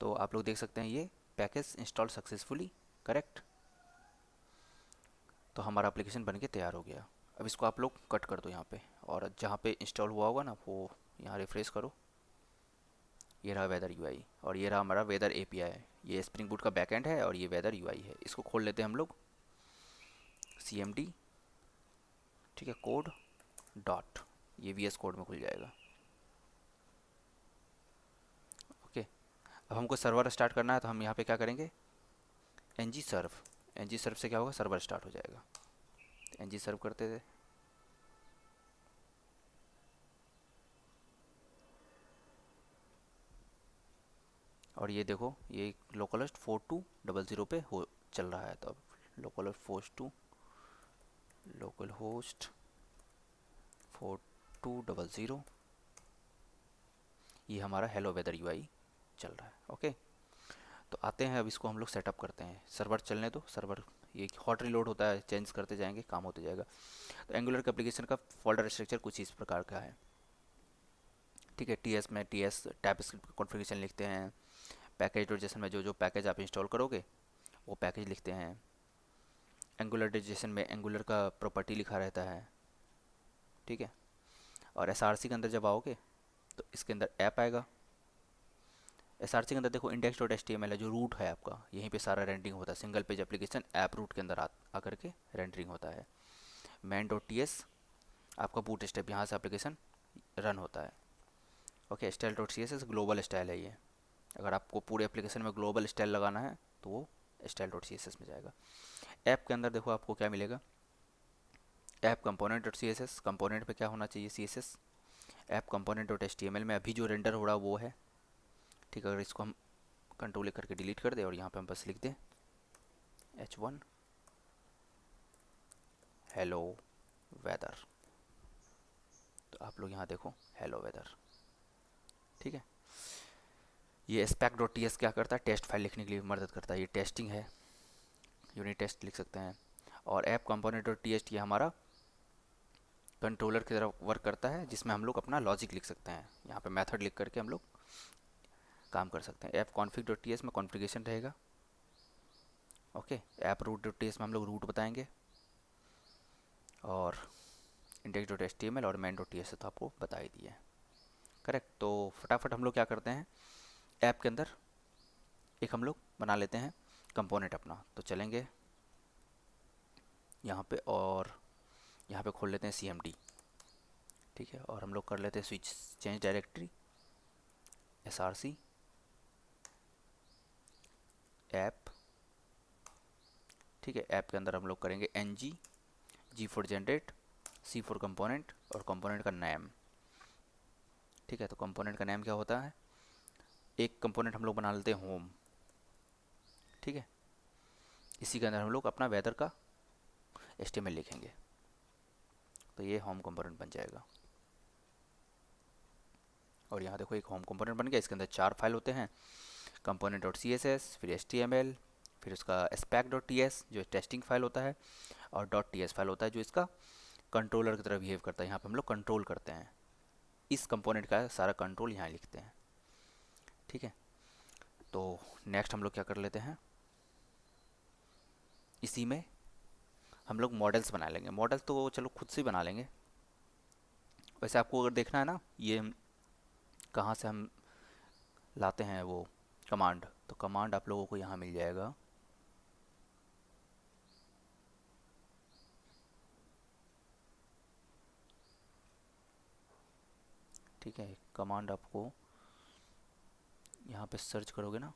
तो आप लोग देख सकते हैं ये पैकेज इंस्टॉल सक्सेसफुली, करेक्ट। तो हमारा एप्लीकेशन बन के तैयार हो गया। अब इसको आप लोग कट कर दो यहाँ पे, और जहाँ पे इंस्टॉल हुआ होगा ना वो यहाँ रिफ्रेश करो। ये रहा वेदर यूआई, और ये रहा हमारा वेदर एपीआई। ये स्प्रिंग बूट का बैकएंड है और ये वेदर यूआई है। इसको खोल लेते हैं हम लोग, cmd, ठीक है, कोड डॉट, ये वीएस कोड में खुल जाएगा। ओके, अब हमको सर्वर स्टार्ट करना है, तो हम यहाँ पे क्या करेंगे, ng सर्व। ng सर्व से क्या होगा, सर्वर स्टार्ट हो जाएगा। ng सर्व करते थे, और ये देखो ये लोकल होस्ट 4200 पे हो चल रहा है। तो अब लोकल होस्ट 4200, ये हमारा हेलो वेदर यूआई चल रहा है। ओके, तो आते हैं अब इसको हम लोग सेटअप करते हैं। सर्वर चलने दो, सर्वर ये हॉट रिलोड होता है, चेंज करते जाएंगे, काम होते जाएगा। तो एंगुलर के एप्लीकेशन का फोल्डर स्ट्रक्चर कुछ इस प्रकार का है, ठीक है। टीएस में टीएस टैब स्क्रिप्ट कॉन्फ़िगरेशन लिखते हैं। पैकेज डॉट में जो जो पैकेज आप इंस्टॉल करोगे वो पैकेज लिखते हैं। एंगुलर डॉट में एंगुलर का प्रॉपर्टी लिखा रहता है, ठीक है। और एसआरसी के अंदर जब आओगे तो इसके अंदर ऐप आएगा। एसआरसी के अंदर देखो index dot H T M L है, जो रूट है आपका, यहीं पे सारा रेंडरिंग होता है। Single page application app root के अंदर आकर के रेंडरिंग होता है। मैन डॉट टी एस आपका बूट स्टेप, यहाँ से एप्लीकेशन रन होता है। Okay, style dot C S S global style है ये। अगर आपको पूरे एप्लीकेशन में ग्लोबल स्टाइल लगाना है तो वो style dot C S S में जाएगा। ऐप के अंदर देखो आपको क्या मिलेगा, app component dot C S S, component पे क्या होना चाहिए, C S S. App component dot H T M L में अभी जो रेंडर हो रहा वो है, ठीक है। अगर इसको हम कंट्रोल करके डिलीट कर दे और यहाँ पे हम बस लिख दें h1 हेलो वेदर, तो आप लोग यहाँ देखो हेलो वेदर, ठीक है। ये स्पैक डॉट टी एस क्या करता है, टेस्ट फाइल लिखने के लिए मदद करता है। ये टेस्टिंग है, यूनिट टेस्ट लिख सकते हैं। और app component dot T S ये हमारा कंट्रोलर की तरफ वर्क करता है, जिसमें हम लोग अपना लॉजिक लिख सकते हैं। यहाँ पे मेथड लिख करके हम लोग काम कर सकते हैं। App config dot T S में कॉन्फ़िगरेशन रहेगा। Okay, app root dot T S में हम लोग रूट बताएंगे। और index dot H T M L और मैन डॉट टी एस तो आपको बता ही दिया है, करेक्ट। तो फटाफट हम लोग क्या करते हैं, ऐप के अंदर एक हम लोग बना लेते हैं कंपोनेंट अपना। तो चलेंगे यहाँ पे, और यहाँ पे खोल लेते हैं सी एम डी, ठीक है। और हम लोग कर लेते हैं switch change directory, S R C app, ठीक है। ऐप के अंदर हम लोग करेंगे N G, G for generate, C for component, और कंपोनेंट का नेम, ठीक है। तो कंपोनेंट का नेम क्या होता है, एक कंपोनेंट हम लोग बना लेते हैं होम, ठीक है। इसी के अंदर हम लोग अपना वेदर का एचटीएमएल लिखेंगे, तो ये होम कंपोनेंट बन जाएगा। और यहाँ देखो एक होम कंपोनेंट बन गया। इसके अंदर 4 फाइल होते हैं, component dot C S S, फिर एच टी एम एल, फिर उसका स्पैक डॉट टी एस जो टेस्टिंग फाइल होता है, और डॉट टी एस फाइल होता है जो इसका कंट्रोलर की तरह बिहेव करता है। यहाँ पे हम लोग कंट्रोल करते हैं, इस कंपोनेंट का सारा कंट्रोल यहाँ लिखते हैं, ठीक है। तो नेक्स्ट हम लोग क्या कर लेते हैं, इसी में हम लोग मॉडल्स बना लेंगे। मॉडल तो चलो खुद से बना लेंगे। वैसे आपको अगर देखना है ना ये कहाँ से हम लाते हैं वो कमांड, तो कमांड आप लोगों को यहाँ मिल जाएगा, ठीक है। कमांड आपको यहाँ पे सर्च करोगे ना,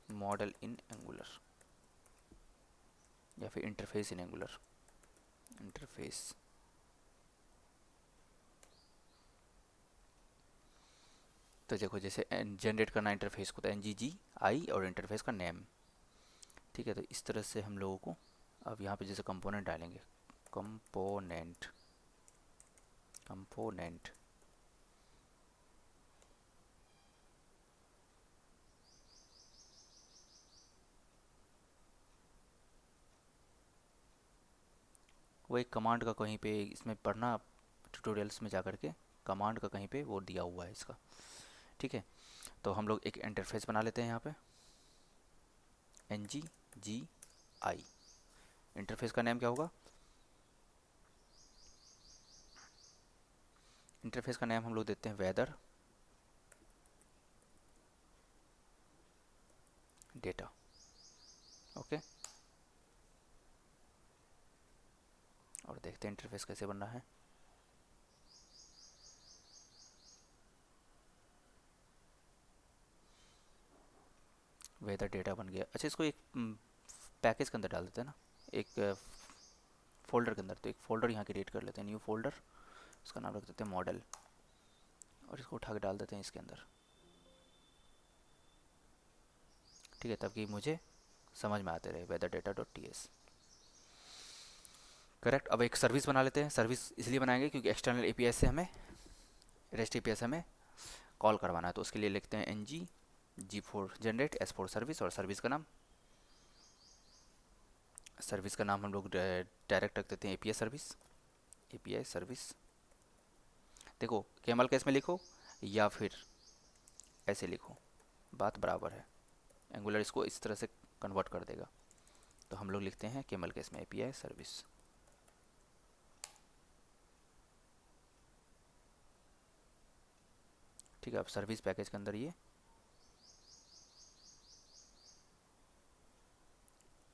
मॉडल इन एंगुलर, या फिर इंटरफेस इन एंगुलर, इंटरफेस। तो देखो जैसे जनरेट करना इंटरफेस को, तो एन जी जी आई और इंटरफेस का नेम, ठीक है। तो इस तरह से हम लोगों को अब यहाँ पे जैसे कंपोनेंट डालेंगे, कंपोनेंट कंपोनेंट वो एक कमांड का कहीं पे इसमें पढ़ना, ट्यूटोरियल्स में जा कर के कमांड का कहीं पे वो दिया हुआ है इसका। ठीक है, तो हम लोग एक इंटरफेस बना लेते हैं यहाँ पे, NGGI। इंटरफेस का नेम क्या होगा? इंटरफेस का नेम हम लोग देते हैं वेदर डेटा। ओके, और देखते हैं इंटरफेस कैसे बन रहा है। वेदर डेटा बन गया। अच्छा, इसको एक पैकेज के अंदर डाल देते हैं ना, एक फोल्डर के अंदर। तो एक फ़ोल्डर यहाँ क्रिएट कर लेते हैं, न्यू फोल्डर, इसका नाम रख देते हैं मॉडल, और इसको उठा के डाल देते हैं इसके अंदर। ठीक है, ताकि मुझे समझ में आते रहे, weather data dot T S. Correct. अब एक सर्विस बना लेते हैं। सर्विस इसलिए बनाएंगे क्योंकि एक्सटर्नल एपीआई से हमें, रेस्ट एपीआई से हमें कॉल करवाना है। तो उसके लिए लिखते हैं NG G4 generate S4 service, और सर्विस का नाम हम लोग डायरेक्ट रख देते हैं एपीआई सर्विस। देखो, कैमल केस में लिखो या फिर ऐसे लिखो, बात बराबर है। एंगुलर इसको इस तरह से कन्वर्ट कर देगा। तो हम लोग लिखते हैं कैमल केस में एपीआई सर्विस। ठीक है, अब सर्विस पैकेज के अंदर ये,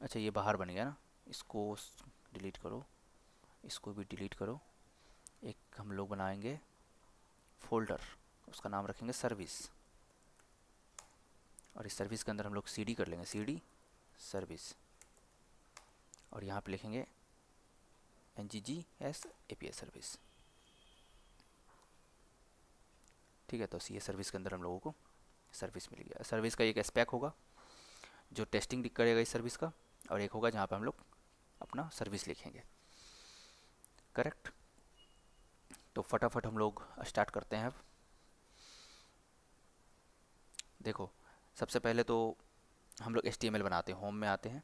अच्छा ये बाहर बन गया ना, इसको डिलीट करो, इसको भी डिलीट करो। एक हम लोग बनाएंगे फोल्डर, उसका नाम रखेंगे सर्विस, और इस सर्विस के अंदर हम लोग CD कर लेंगे, CD सर्विस, और यहाँ पे लिखेंगे NGGS API सर्विस। ठीक है, तो ये सर्विस के अंदर हम लोगों को सर्विस मिल गया। सर्विस का एक स्पेक होगा जो टेस्टिंग करेगा इस सर्विस का, और एक होगा जहाँ पे हम लोग अपना सर्विस लिखेंगे। करेक्ट। तो फटाफट हम लोग स्टार्ट करते हैं। अब देखो, सबसे पहले तो हम लोग HTML बनाते हैं। होम में आते हैं,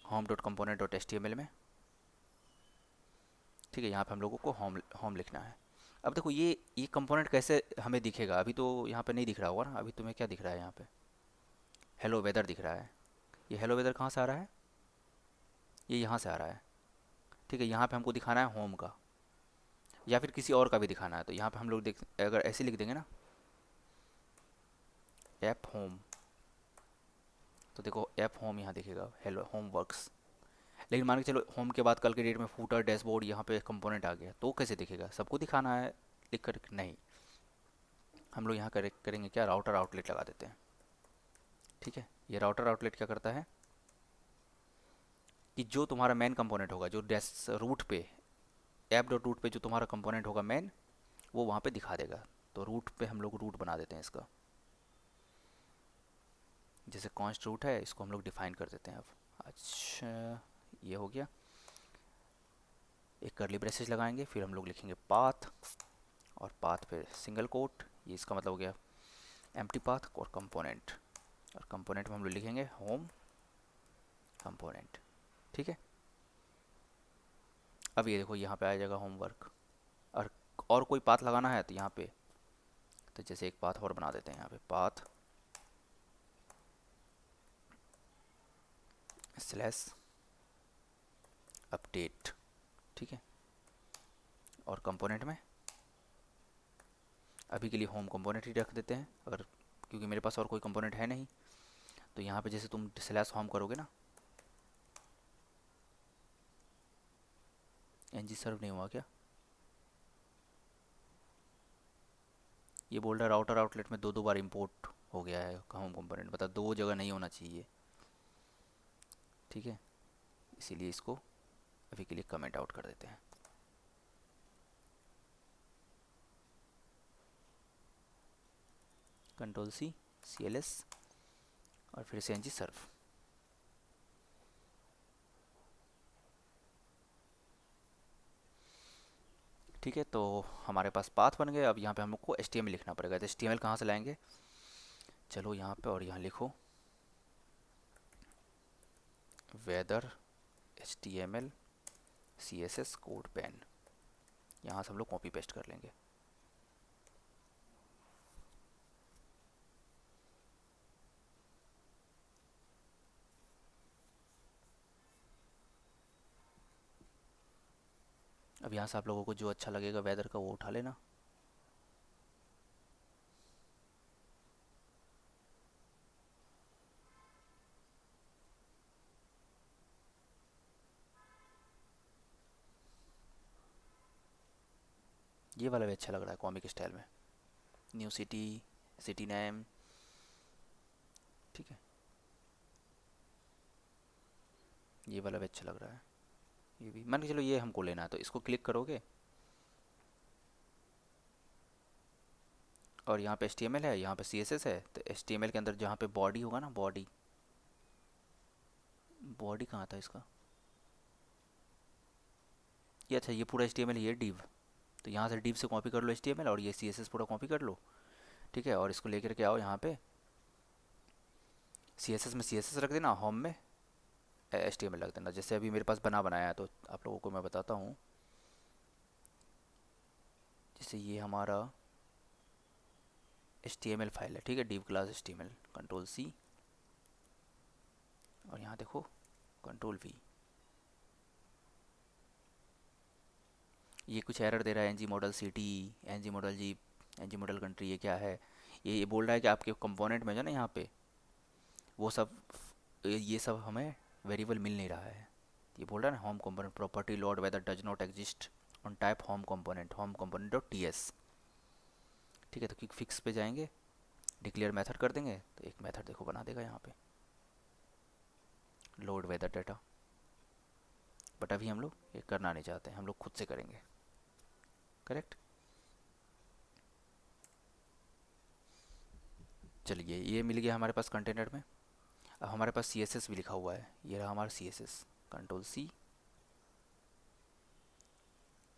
home.component.html में। ठीक है, यहाँ पे हम लोगों को होम लिखना है। अब देखो, ये कंपोनेंट कैसे हमें दिखेगा? अभी तो यहाँ पे नहीं दिख रहा होगा ना। अभी तुम्हें क्या दिख रहा है? यहाँ पे हेलो वेदर दिख रहा है। ये हेलो वेदर कहाँ से आ रहा है? ये यहाँ से आ रहा है। ठीक है, यहाँ पे हमको दिखाना है होम का, या फिर किसी और का भी दिखाना है। तो यहाँ पे हम लोग देख, अगर ऐसे लिख देंगे ना, ऐप होम, तो देखो ऐप होम यहाँ दिखेगा, हेलो होम वर्क्स। लेकिन मान के चलो होम के बाद कल के डेट में फूटर डैशबोर्ड यहाँ पे कंपोनेंट आ गया, तो कैसे दिखेगा? सबको दिखाना है लिख कर? नहीं, हम लोग यहाँ करेंगे क्या, राउटर आउटलेट लगा देते हैं। ठीक है, ये राउटर आउटलेट क्या करता है कि जो तुम्हारा मेन कंपोनेंट होगा, जो डैश रूट पे, ऐप डॉट रूट पे जो तुम्हारा कंपोनेंट होगा मेन, वो वहाँ पे दिखा देगा। तो रूट पे हम लोग रूट बना देते हैं इसका, जैसे कॉन्स्ट रूट है, इसको हम लोग डिफाइन कर देते हैं अब। अच्छा, ये हो गया। एक करली ब्रेसेस लगाएंगे, फिर हम लोग लिखेंगे पाथ, और पाथ पे सिंगल कोट, ये इसका मतलब हो गया एम्प्टी पाथ, और कंपोनेंट, और कंपोनेंट में हम लोग लिखेंगे होम कंपोनेंट। ठीक है, अब ये देखो यहाँ पे आ जाएगा होमवर्क। और कोई पाथ लगाना है तो यहाँ पे, तो जैसे एक पाथ और बना देते हैं यहाँ पे, पाथ स्लैश अपडेट। ठीक है, और कंपोनेंट में अभी के लिए होम कंपोनेंट ही रख देते हैं, अगर, क्योंकि मेरे पास और कोई कंपोनेंट है नहीं। तो यहाँ पे जैसे तुम स्लैश होम करोगे ना, NG सर्व नहीं हुआ क्या? ये बोल रहा है राउटर आउटलेट में दो दो बार इंपोर्ट हो गया है होम कंपोनेंट, बता, दो जगह नहीं होना चाहिए। ठीक है, इसीलिए इसको अभी के लिए कमेंट आउट कर देते हैं। Ctrl+C CLS, और फिर से NG सर्व। ठीक है, तो हमारे पास पाथ बन गए। अब यहाँ पे हमको HTML लिखना पड़ेगा। तो HTML कहाँ से लाएंगे? चलो यहाँ पे और यहाँ लिखो weather HTML CSS code pen. यहाँ से हम लोग कॉपी पेस्ट कर लेंगे। अब यहाँ से आप लोगों को जो अच्छा लगेगा वेदर का वो उठा लेना। ये वाला भी अच्छा लग रहा है कॉमिक स्टाइल में। New city, city name. ठीक है, ये वाला भी अच्छा लग रहा है। ये भी मान के चलो ये हमको लेना है, तो इसको क्लिक करोगे और यहाँ पे HTML है, यहाँ पे CSS है। तो HTML के अंदर जहाँ पे बॉडी होगा ना, बॉडी, बॉडी कहाँ था इसका? ये अच्छा, ये पूरा HTML, ये div। तो यहाँ से div से कॉपी कर लो HTML, और ये CSS पूरा कॉपी कर लो। ठीक है, और इसको लेकर के आओ यहाँ पे, CSS में CSS रख देना, होम में HTML रख देना। जैसे अभी मेरे पास बना बनाया है, तो आप लोगों को मैं बताता हूँ। जैसे ये हमारा HTML फाइल है, ठीक है, div class HTML, control C, और यहाँ देखो कंट्रोल V। ये कुछ एरर दे रहा है, NG model city, NG model जी, NG मॉडल कंट्री। ये क्या है? ये बोल रहा है कि आपके कंपोनेंट में जो है ना यहाँ पे, वो सब, ये सब हमें वेरिएबल मिल नहीं रहा है। ये बोल रहा है ना, home component property load weather does not exist on type home component dot TS। ठीक है, तो क्विक फिक्स पे जाएंगे, डिक्लेयर मेथड कर देंगे, तो एक मेथड देखो बना देगा यहाँ पे, लोड वेदर डाटा। बट अभी हम लोग ये करना नहीं चाहते, हम लोग खुद से करेंगे। करेक्ट। चलिए, ये मिल गया हमारे पास कंटेनर में। अब हमारे पास CSS भी लिखा हुआ है, ये रहा हमारा CSS, control C,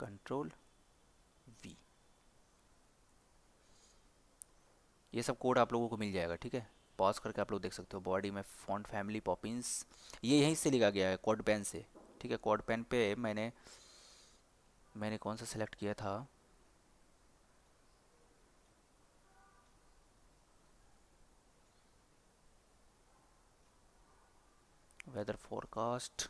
control V। ये सब कोड आप लोगों को मिल जाएगा। ठीक है, पॉज करके आप लोग देख सकते हो। बॉडी में फॉन्ट फैमिली पॉपिंस, ये यहीं से लिखा गया है कोड पेन से। ठीक है, कोड पेन पे मैंने मैंने कौन सा सिलेक्ट किया था? Weather forecast,